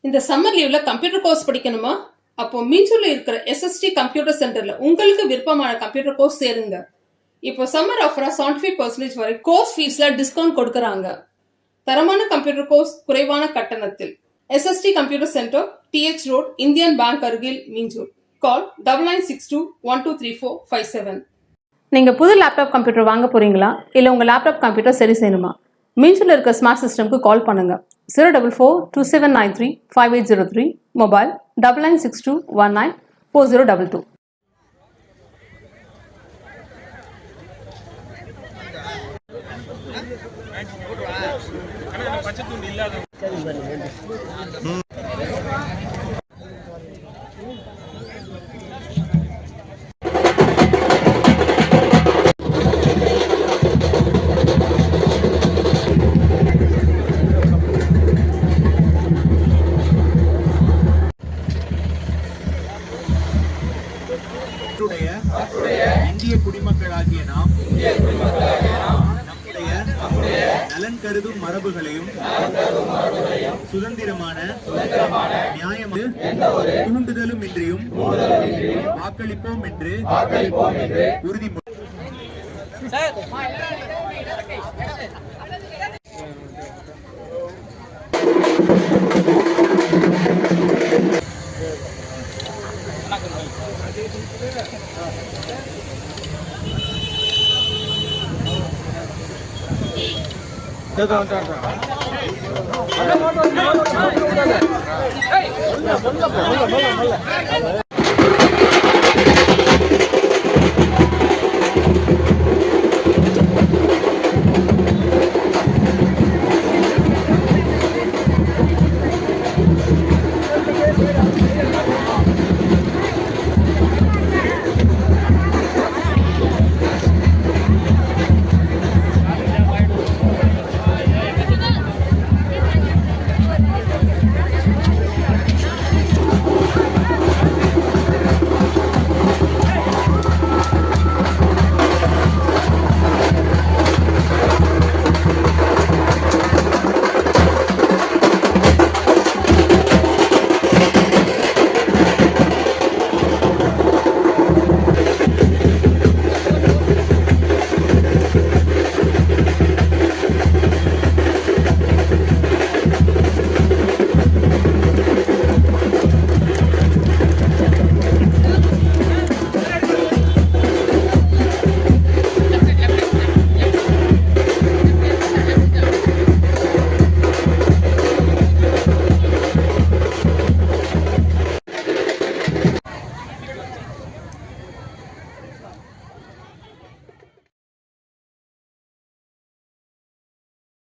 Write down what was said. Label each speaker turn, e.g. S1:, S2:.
S1: இந்த சம்மர் லீவ்ல computer course படிக்கணுமா? அப்போ மீஞ்சூர்ல இருக்கிற SST கம்ப்யூட்டர் சென்டர்ல உங்களுக்கு விருப்பமான கம்ப்யூட்டர் கோர்ஸ் சேருங்க. இப்போ சம்மர் ஆஃபரா 75% வரை கோர்ஸ் ஃபீஸ்ல டிஸ்கவுண்ட் கொடுக்கறாங்க. தரமான கம்ப்யூட்டர் கோர்ஸ் குறைவான கட்டணத்தில். SST computer centre, TH road, Indian bank அருகில், மீஞ்சூர். கால் 9962123457. நீங்க புது லேப்டாப் கம்ப்யூட்டர் வாங்க போறீங்களா? இல்ல உங்க லேப்டாப் கம்ப்யூட்டர் சரி செய்யணுமா? மீஞ்சூர்ல இருக்க ஸ்மார்ட் சிஸ்டம்க்கு கால் பண்ணுங்க. 04427935803. மொபைல் 9962194022.
S2: இந்திய குடிமக்களாகிய நாம் நம்முடைய நலன் கருதும் மரபுகளையும் சுதந்திரமான நியாயமும் தூண்டுதலும் இன்றியும் வாக்களிப்போம் என்று உறுதிமொழி.